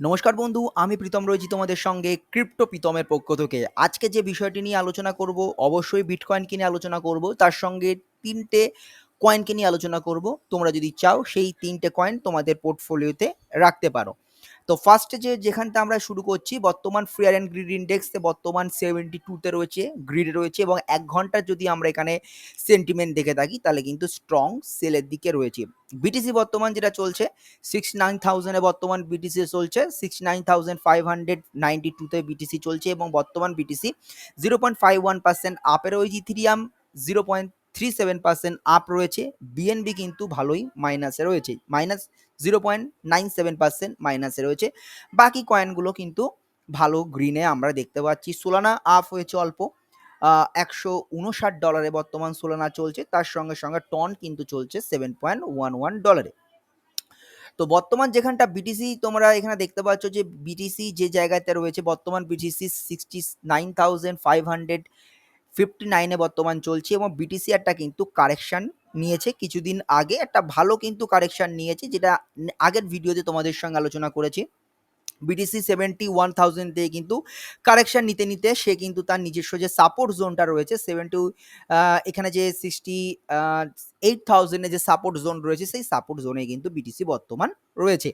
নমস্কার বন্ধু, আমি প্রীতম রয়েছি তোমাদের সঙ্গে ক্রিপ্টো প্রীতমের পক্ষ থেকে। আজকে যে বিষয়টি নিয়ে আলোচনা করব, অবশ্যই বিটকয়েনকে নিয়ে আলোচনা করব, তার সঙ্গে ৩টে কয়েনকে নিয়ে আলোচনা করব। তোমরা যদি চাও সেই ৩টে কয়েন তোমাদের পোর্টফোলিওতে রাখতে পারো। তো ফার্স্টে যেখানটা আমরা শুরু করছি, বর্তমান ফিয়ার অ্যান্ড গ্রিড ইন্ডেক্সে বর্তমান 72 তে রয়েছে, গ্রিড রয়েছে, এবং ১ ঘন্টার যদি আমরা এখানে সেন্টিমেন্ট দেখে থাকি তাহলে কিন্তু স্ট্রং সেলের দিকে রয়েছে। বিটিসি বর্তমান যেটা চলছে 69,000 এ বর্তমান বিটিসি চলছে, 69,592 তে বিটিসি চলছে, এবং বর্তমান বিটিসি 0.51% আপে রয়েছে। ইথিরিয়াম 0.37% আপ রয়েছে। বিএনবি কিন্তু ভালোই মাইনাসে রয়েছে, মাইনাস 0.97% মাইনাসে রয়েছে। বাকি কয়েনগুলো কিন্তু ভালো গ্রিনে আমরা দেখতে পাচ্ছি। সোলানা আপ হয়েছে অল্প, $159 বর্তমান সোলানা চলছে, তার সঙ্গে সঙ্গে টন কিন্তু চলছে $7.11। তো বর্তমান যেখানটা বিটিসি তোমরা এখানে দেখতে পাচ্ছ যে বিটিসি যে জায়গাতে রয়েছে, বর্তমান বিটিসি 69,559 বর্তমান চলছে, এবং বিটিসি একটা কিন্তু কারেকশন নিয়েছে কিছুদিন আগে, একটা ভালো কিন্তু কারেকশন নিয়েছে, যেটা আগের ভিডিওতে তোমাদের সঙ্গে আলোচনা করেছি। বিটিসি 71,000 দিয়ে কিন্তু কারেকশন নিতে নিতে সে কিন্তু তার নিজস্ব যে সাপোর্ট জোনটা রয়েছে 70, এখানে যে 68,000 যে সাপোর্ট জোন রয়েছে, সেই সাপোর্ট জোনে কিন্তু বিটিসি বর্তমান রয়েছে।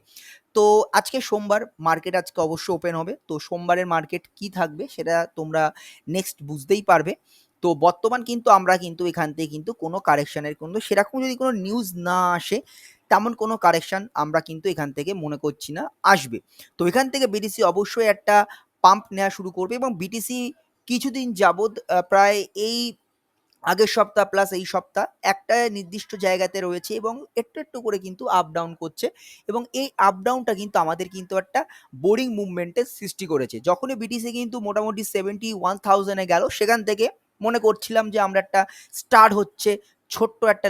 তো আজকে সোমবার, মার্কেট আজকে অবশ্য ওপেন হবে। তো সোমবারের মার্কেট কি থাকবে সেটা তোমরা নেক্সট বুঝতেই পারবে। তো বর্তমান কিন্তু আমরা কিন্তু এখান থেকে কিন্তু কোনো কারেকশনের কিন্তু সেরকম যদি কোনো নিউজ না আসে, তেমন কোনো কারেকশন আমরা কিন্তু এখান থেকে মনে করছি না আসবে। তো এখান থেকে বিটিসি অবশ্যই একটা পাম্প নেওয়া শুরু করবে, এবং বিটিসি কিছুদিন যাবৎ প্রায় এই আগের সপ্তাহ প্লাস এই সপ্তাহ একটা নির্দিষ্ট জায়গাতে রয়েছে, এবং একটু একটু করে কিন্তু আপ ডাউন করছে, এবং এই আপ ডাউনটা কিন্তু আমাদের কিন্তু একটা বোরিং মুভমেন্টের সৃষ্টি করেছে। যখনই বিটিসি কিন্তু মোটামুটি 71,000 গেল, সেখান থেকে মনে করছিলাম যে আমরা একটা স্টার্ট হচ্ছে ছোট্ট একটা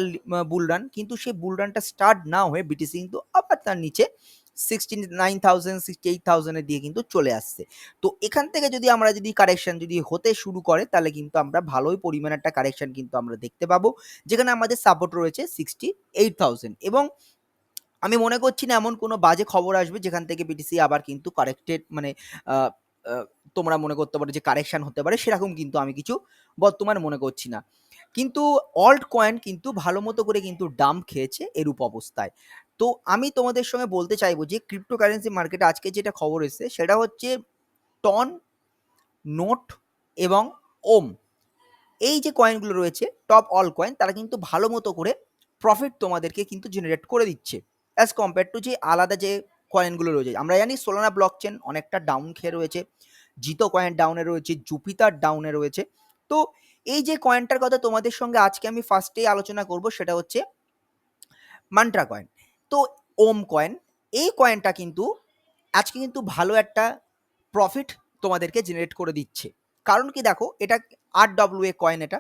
বুলরান, কিন্তু সেই বুলরানটা স্টার্ট না হয়ে বিটিসি কিন্তু আবার তার নিচে 69,000 68,000 দিয়ে কিন্তু চলে আসছে। তো এখান থেকে যদি আমরা যদি কারেকশন যদি হতে শুরু করে, তাহলে কিন্তু আমরা ভালোই পরিমাণে একটা কারেকশন কিন্তু আমরা দেখতে পাবো, যেখানে আমাদের সাপোর্ট রয়েছে 68,000, এবং আমি মনে করছি না এমন কোনো বাজে খবর আসবে যেখান থেকে বিটিসি আবার কিন্তু কারেক্টেড মানে আহ, আহ, তোমরা মনে করতে পারো যে কারেকশন হতে পারে, সেরকম কিন্তু আমি কিছু বর্তমানে মনে করছি না। কিন্তু অল্ট কয়েন কিন্তু ভালো মতো করে কিন্তু ডাম্প খেয়েছে এরূপ অবস্থায়। তো আমি তোমাদের সঙ্গে বলতে চাইবো যে ক্রিপ্টোকারেন্সি মার্কেটে আজকে যেটা খবর এসেছে সেটা হচ্ছে টন, নোট এবং ওম, এই যে কয়েনগুলো রয়েছে টপ অল কয়েন, তারা কিন্তু ভালো মতো করে প্রফিট তোমাদেরকে কিন্তু জেনারেট করে দিচ্ছে অ্যাজ কম্পেয়ার টু যে আলাদা যে কয়েনগুলো রয়েছে। আমরা জানি সোলানা ব্লক চেন অনেকটা ডাউন খেয়ে রয়েছে, জিতো কয়েন ডাউনে রয়েছে, জুপিটার ডাউনে রয়েছে। তো এই যে কয়েনটার কথা তোমাদের সঙ্গে আজকে আমি ফার্স্টেই আলোচনা করব, সেটা হচ্ছে মান্ট্রা কয়েন। তো ওম কয়েন, এই কয়েনটা কিন্তু আজকে কিন্তু ভালো একটা প্রফিট তোমাদেরকে জেনারেট করে দিচ্ছে। কারণ কি দেখো, এটা RWA কয়েন, এটা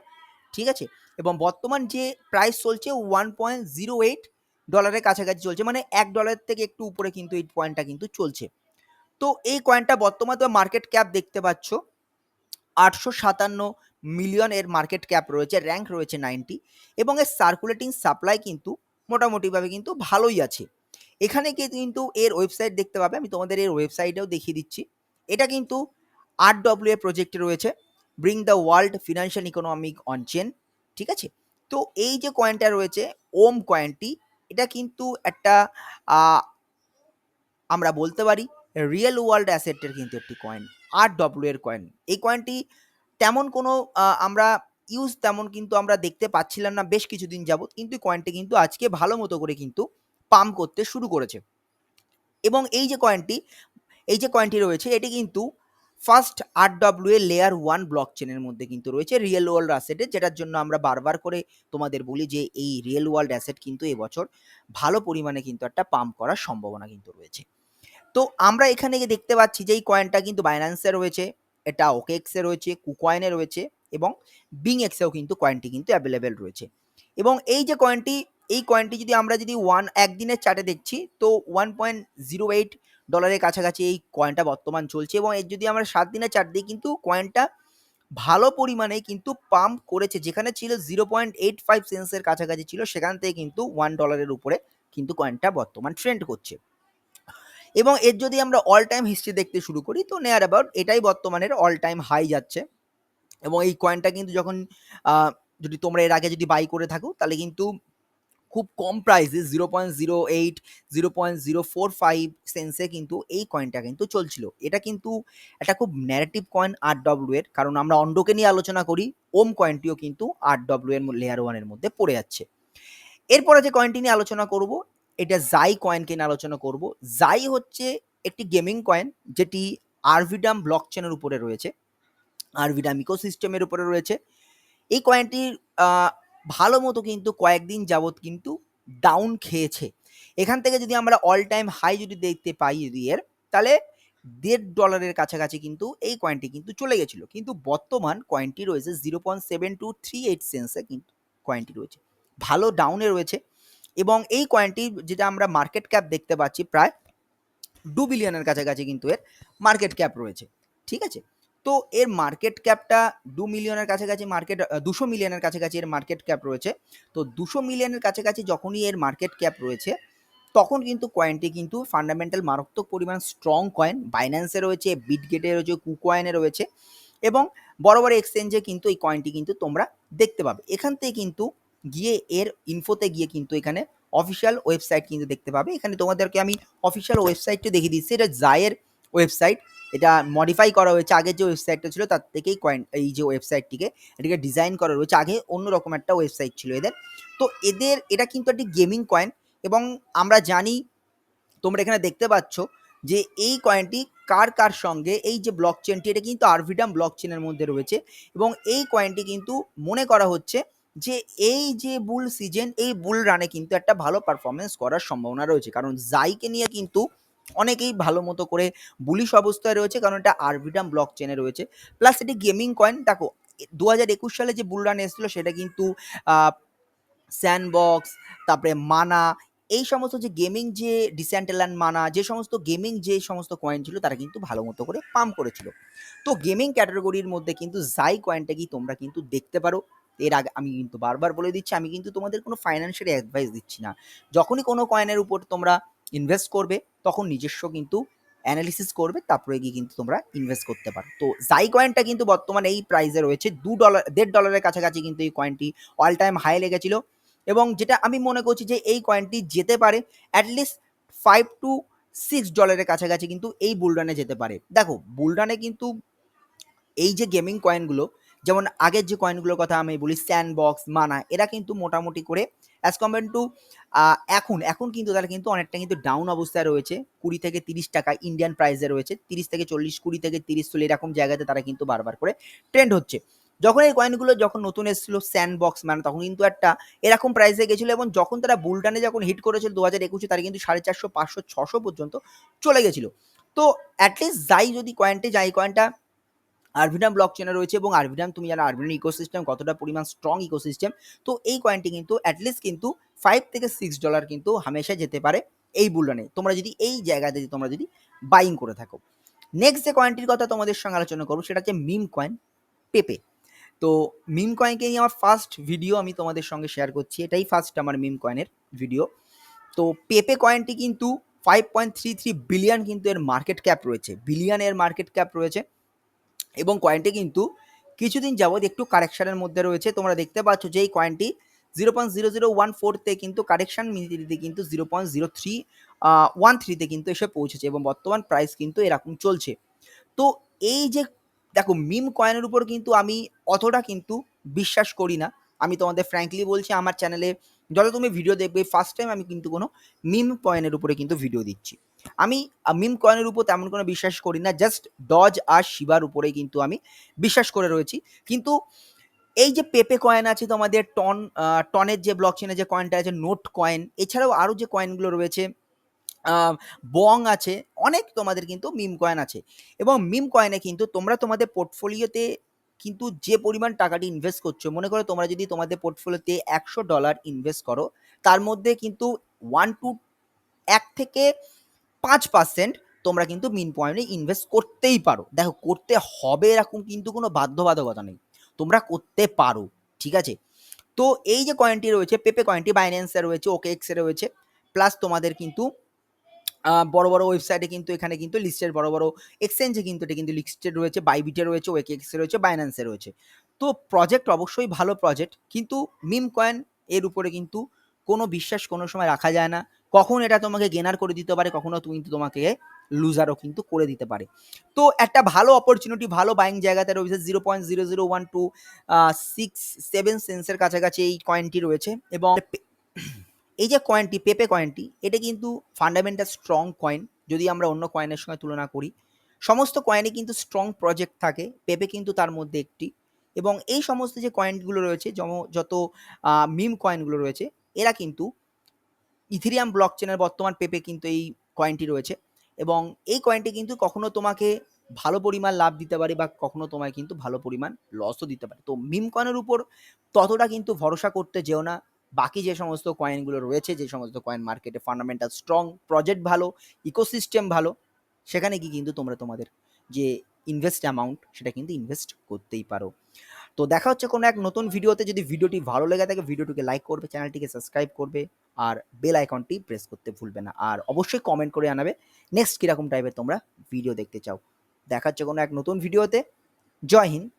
ঠিক আছে, এবং বর্তমান যে প্রাইস চলছে $1.08 কাছাকাছি চলছে, মানে $1 থেকে একটু উপরে কিন্তু এই কয়েনটা কিন্তু চলছে। তো এই কয়েনটা বর্তমানে মার্কেট ক্যাপ দেখতে পাচ্ছ 857 মিলিয়ন এর মার্কেট ক্যাপ রয়েছে, র্যাঙ্ক রয়েছে 90, এবং এর সার্কুলেটিং সাপ্লাই কিন্তু মোটামুটিভাবে কিন্তু ভালোই আছে। এখানে কিন্তু এর ওয়েবসাইট দেখতে পাবে, আমি তোমাদের এর ওয়েবসাইটেও দেখিয়ে দিচ্ছি। এটা কিন্তু RWA প্রজেক্টে রয়েছে, bring the world financial economic on chain, ঠিক আছে। তো এই যে কয়েনটা রয়েছে ওম কয়েনটি, এটা কিন্তু একটা আমরা বলতে পারি রিয়েল ওয়ার্ল্ড অ্যাসেটের কিন্তু একটি কয়েন, RWA এর কয়েন। এই কয়েনটি তেমন কোনো আমরা ইউজ তেমন কিন্তু আমরা দেখতে পাচ্ছিলাম না বেশ কিছুদিন যাবত, কিন্তু কয়েনটি কিন্তু আজকে ভালো মতো করে কিন্তু পাম্প করতে শুরু করেছে। এবং এই যে কয়েনটি রয়েছে, এটি কিন্তু ফার্স্ট RWA লেয়ার 1 ব্লক চেনের মধ্যে কিন্তু রয়েছে রিয়েল ওয়ার্ল্ড অ্যাসেটে, যেটার জন্য আমরা বারবার করে তোমাদের বলি যে এই রিয়েল ওয়ার্ল্ড অ্যাসেট কিন্তু এবছর ভালো পরিমাণে কিন্তু একটা পাম্প করার সম্ভাবনা কিন্তু রয়েছে। তো আমরা এখানে দেখতে পাচ্ছি যে এই কয়েনটা কিন্তু বাইন্যান্সে রয়েছে, এটা ওকেএক্সে রয়েছে, কুকয়েনে রয়েছে, এবং বিংএক্সেও কিন্তু কয়েনটি কিন্তু অ্যাভেলেবেল রয়েছে। এবং এই যে কয়েনটি, এই কয়েনটি যদি আমরা যদি একদিনের চার্টে দেখছি, তো $1.08 কাছাকাছি এই কয়েনটা বর্তমান চলছে, এবং এর যদি আমরা 7 দিনের চার্ট দিই, কিন্তু কয়েনটা ভালো পরিমাণে কিন্তু পাম্প করেছে। যেখানে ছিল 0.85 সেন্সের কাছাকাছি ছিল, সেখান থেকে কিন্তু $1 উপরে কিন্তু কয়েনটা বর্তমান ট্রেন্ড করছে। এবং এর যদি আমরা অল টাইম হিস্ট্রি দেখতে শুরু করি তো নিয়ার অ্যাবাউট এটাই বর্তমানের অল টাইম হাই যাচ্ছে। এবং এই কয়েনটা কিন্তু যখন যদি তোমরা এর আগে যদি বাই করে থাকো তাহলে কিন্তু খুব কম প্রাইসে 0.08 0.045 সেন্সে কিন্তু এই কয়েনটা কিন্তু চলছিল। এটা কিন্তু একটা খুব ন্যারেটিভ কয়েন আরডব্লিউ এর, কারণ আমরা অন্ডকে নিয়ে আলোচনা করি, ওম কয়েনটিও কিন্তু আরডব্লিউ এর লেয়ার 1 এর মধ্যে পড়ে যাচ্ছে। এরপরে যে কয়েনটি নিয়ে আলোচনা করব এটা জাই কয়েনকে নিয়ে আলোচনা করব। জাই হচ্ছে একটি গেমিং কয়েন যেটি আরভিডাম ব্লকচেনের উপরে রয়েছে, আরভিডাম ইকোসিস্টেমের উপরে রয়েছে। এই কয়েনটির ভালো মতো কিন্তু কয়েকদিন যাবৎ কিন্তু ডাউন খেয়েছে। এখান থেকে যদি আমরা অল টাইম হাই যদি দেখতে পাই যদি এর, তাহলে $1.5 কাছাকাছি কিন্তু এই কয়েনটি কিন্তু চলে গেছিল, কিন্তু বর্তমান কয়েনটি রয়েছে 0.7238 সেন্সে কিন্তু কয়েনটি রয়েছে, ভালো ডাউনে রয়েছে। এবং এই কয়েনটি যেটা আমরা মার্কেট ক্যাপ দেখতে পাচ্ছি প্রায় 2 বিলিয়নের কাছাকাছি কিন্তু এর মার্কেট ক্যাপ রয়েছে, ঠিক আছে। তো এর মার্কেট ক্যাপটা 2 মিলিয়নের কাছাকাছি, 200 মিলিয়নের কাছাকাছি এর মার্কেট ক্যাপ রয়েছে। তো 200 মিলিয়নের কাছাকাছি যখনই এর মার্কেট ক্যাপ রয়েছে তখন কিন্তু কয়েনটি কিন্তু ফান্ডামেন্টাল মারাত্মক পরিমাণ স্ট্রং কয়েন, বাইন্যান্সে রয়েছে, বিটগেটে রয়েছে, কুকয়েনে রয়েছে এবং বড় বড় এক্সচেঞ্জে কিন্তু এই কয়েনটি কিন্তু তোমরা দেখতে পাবে। এখান থেকে কিন্তু গিয়ে এর ইনফোতে গিয়ে কিন্তু এখানে অফিসিয়াল ওয়েবসাইট কিন্তু দেখতে পাবে। এখানে তোমাদেরকে আমি অফিসিয়াল ওয়েবসাইটটা দেখিয়ে দিচ্ছি। এটা জায়ের ওয়েবসাইট, এটা মডিফাই করা হয়েছে। আগের যে ওয়েবসাইটটা ছিল তার থেকেই কয়েন এই যে ওয়েবসাইটটিকে এটাকে ডিজাইন করা রয়েছে। আগে অন্যরকম একটা ওয়েবসাইট ছিল এদের। তো এটা কিন্তু একটি গেমিং কয়েন এবং আমরা জানি, তোমরা এখানে দেখতে পাচ্ছ যে এই কয়েনটি কার সঙ্গে এই যে ব্লক চেনটি এটা কিন্তু আরভিডাম ব্লক চেনের মধ্যে রয়েছে এবং এই কয়েনটি কিন্তু মনে করা হচ্ছে যে এই যে বুল সিজন, এই বুল রানে কিন্তু একটা ভালো পারফরমেন্স করার সম্ভাবনা রয়েছে, কারণ জাইকে নিয়ে কিন্তু অনেকেই ভালো মতো করে বুলিশ অবস্থায় রয়েছে, কারণ এটা আরভিডাম ব্লক চেনে রয়েছে, প্লাস এটি গেমিং কয়েন। দেখো 2021 সালে যে বুল রান এসেছিল সেটা কিন্তু স্যান্ডবক্স, তারপরে মানা, এই সমস্ত যে গেমিং যে ডিসেন্ট্রাল্যান্ড মানা, যে সমস্ত গেমিং যে সমস্ত কয়েন ছিল তারা কিন্তু ভালো মতো করে পাম্প করেছিল। তো গেমিং ক্যাটাগরির মধ্যে কিন্তু জাই কয়েনটাকেই তোমরা কিন্তু দেখতে পারো। এর আগে আমি কিন্তু বারবার বলে দিচ্ছি, আমি কিন্তু তোমাদের কোনো ফাইন্যান্সিয়াল অ্যাডভাইস দিচ্ছি না। যখনই কোনো কয়েনের উপর তোমরা ইনভেস্ট করবে তখন নিজস্ব কিন্তু অ্যানালিসিস করবে, তারপরে গিয়ে কিন্তু তোমরা ইনভেস্ট করতে পারো। তো জাই কয়েনটা কিন্তু বর্তমানে এই প্রাইসে রয়েছে $1.5 কাছাকাছি কিন্তু এই কয়েনটি অল টাইম হাই লেগেছিল এবং যেটা আমি মনে করছি যে এই কয়েনটি যেতে পারে অ্যাটলিস্ট $5 to $6 কাছাকাছি কিন্তু এই বুলরানে যেতে পারে। দেখো বুলরানে কিন্তু এই যে গেমিং কয়েনগুলো, যেমন আগের যে কয়েনগুলোর কথা আমি বলি স্যান্ডবক্স, মানা, এরা কিন্তু মোটামুটি করে অ্যাজ কম্পেয়ার টু এখন কিন্তু তারা কিন্তু অনেকটা কিন্তু ডাউন অবস্থায় রয়েছে। 20 থেকে 30 টাকা ইন্ডিয়ান প্রাইসে রয়েছে, 30 থেকে 40, 20 থেকে 30 চলে এরকম জায়গাতে তারা কিন্তু বারবার করে ট্রেন্ড হচ্ছে। যখন এই কয়েনগুলো যখন নতুন এসেছিল স্যান্ডবক্স, মানে তখন কিন্তু একটা এরকম প্রাইসে গেছিলো এবং যখন তারা বুলটানে যখন হিট করেছিল 2021-এ তারা কিন্তু 450, 500, 600 পর্যন্ত চলে গেছিল। তো অ্যাটলিস্ট যাই কয়েনটা আরভিডাম ব্লক চেনে রয়েছে এবং আরভিডাম তুমি জানো আরভিডাম ইকোসিস্টেম কতটা পরিমাণ স্ট্রং ইকোসিস্টেম। তো এই কয়েনটি কিন্তু অ্যাটলিস্ট কিন্তু $5 থেকে $6 কিন্তু হামেশা যেতে পারে এই বুলরানে, তোমরা যদি এই জায়গাতে তোমরা যদি বাইং করে থাকো। নেক্সট যে কয়েনটির কথা তোমাদের সঙ্গে আলোচনা করবো সেটা হচ্ছে মিম কয়েন, পেপে। তো মিম কয়েনকে নিয়ে আমার ফার্স্ট ভিডিও আমি তোমাদের সঙ্গে শেয়ার করছি, এটাই ফার্স্ট আমার মিম কয়েনের ভিডিও। তো পেপে কয়েনটি কিন্তু 5.33 বিলিয়ন কিন্তু এর মার্কেট ক্যাপ রয়েছে, বিলিয়নের মার্কেট ক্যাপ রয়েছে এবং কয়েনটি কিন্তু কিছুদিন যাবৎ একটু কারেকশনের মধ্যে রয়েছে। তোমরা দেখতে পাচ্ছ যে এই কয়েনটি 0.0014 কিন্তু কারেকশন মিনিটে কিন্তু 0.0313 কিন্তু এসে পৌঁছেছে এবং বর্তমান প্রাইস কিন্তু এরকম চলছে। তো এই যে দেখো মিম কয়েনের উপর কিন্তু আমি অতটা কিন্তু বিশ্বাস করি না। আমি তোমাদের ফ্র্যাঙ্কলি বলছি, আমার চ্যানেলে যত তুমি ভিডিও দেখবে ফার্স্ট টাইম আমি কিন্তু কোনো মিম কয়েনের উপরে কিন্তু ভিডিও দিচ্ছি। আমি মিম কয়েনের উপর তেমন কোনো বিশ্বাস করি না, জাস্ট ডজ আর শিবার উপরেই কিন্তু আমি বিশ্বাস করে রয়েছি। কিন্তু এই যে পেপে কয়েন আছে তোমাদের, টনের যে ব্লক চেনের যে কয়েনটা আছে, নোট কয়েন, এছাড়াও আরও যে কয়েনগুলো রয়েছে, বং আছে, অনেক তোমাদের কিন্তু মিম কয়েন আছে এবং মিম কয়েনে কিন্তু তোমরা তোমাদের পোর্টফোলিওতে কিন্তু যে পরিমাণ টাকাটি ইনভেস্ট করছো, মনে করো তোমরা যদি তোমাদের পোর্টফোলিওতে $100 ইনভেস্ট করো, তার মধ্যে কিন্তু 1 থেকে 5% তোমরা কিন্তু মিম কয়েনে ইনভেস্ট করতেই পারো। দেখো করতে হবে এরকম কিন্তু কোনো বাধ্যবাধকতা নেই, তোমরা করতে পারো, ঠিক আছে। তো এই যে কয়েনটি রয়েছে পেপে কয়েনটি বাইন্যান্সে রয়েছে, ওকেএক্সে রয়েছে, প্লাস তোমাদের কিন্তু বড়, বড় ওয়েবসাইটে কিন্তু এখানে কিন্তু লিস্টেড বড়, বড় এক্সচেঞ্জে কিন্তু এটা কিন্তু লিস্টেড রয়েছে। বাইবিটে রয়েছে, OKX এ রয়েছে, Binance এ রয়েছে। তো প্রজেক্ট অবশ্যই ভালো প্রজেক্ট। কিন্তু মিম কয়েন এর উপরে কিন্তু কোনো বিশ্বাস কোনো সময় রাখা যায় না। কখন এটা তোমাকে গেইনার করে দিতে পারে, কখনো কিন্তু তোমাকে লুজারও কিন্তু করে দিতে পারে। তো একটা ভালো অপরচুনিটি, ভালো বাইং জায়গাতে রয়েছে 0.0012 67 সেন্সের কাছাকাছি এই কয়েনটি রয়েছে এবং এই যে কয়েনটি, পেপে কয়েনটি, এটা কিন্তু ফান্ডামেন্টাল স্ট্রং কয়েন। যদি আমরা অন্য কয়েনের সঙ্গে তুলনা করি, সমস্ত কয়েনে কিন্তু স্ট্রং প্রজেক্ট থাকে, পেপে কিন্তু তার মধ্যে একটি। এবং এই সমস্ত যে কয়েনগুলো রয়েছে, যত মিম কয়েনগুলো রয়েছে, এরা কিন্তু ইথেরিয়াম ব্লকচেনের বর্তমান পেপে কিন্তু এই কয়েনটি রয়েছে এবং এই কয়েনটি কিন্তু কখনো তোমাকে ভালো পরিমাণ লাভ দিতে পারে বা কখনো তোমায় কিন্তু ভালো পরিমাণ লসও দিতে পারে। তো মিম কয়েনের উপর ততটা কিন্তু ভরসা করতে যেও না। বাকি যে সমস্ত কয়েনগুলো রয়েছে, যে সমস্ত কয়েন মার্কেটে ফান্ডামেন্টাল স্ট্রং, প্রজেক্ট ভালো, ইকোসিস্টেম ভালো, সেখানে গিয়ে কিন্তু তোমরা তোমাদের যে ইনভেস্ট অ্যামাউন্ট সেটা কিন্তু ইনভেস্ট করতেই পারো। তো দেখা হচ্ছে কোনো এক নতুন ভিডিওতে। যদি ভিডিওটি ভালো লেগে থাকে ভিডিওটিকে লাইক করবে, চ্যানেলটিকে সাবস্ক্রাইব করবে আর বেল আইকনটি প্রেস করতে ভুলবে না। আর অবশ্যই কমেন্ট করে জানাবে নেক্সট কীরকম টাইপের তোমরা ভিডিও দেখতে চাও। দেখা হচ্ছে কোনো এক নতুন ভিডিওতে। জয় হিন্দ।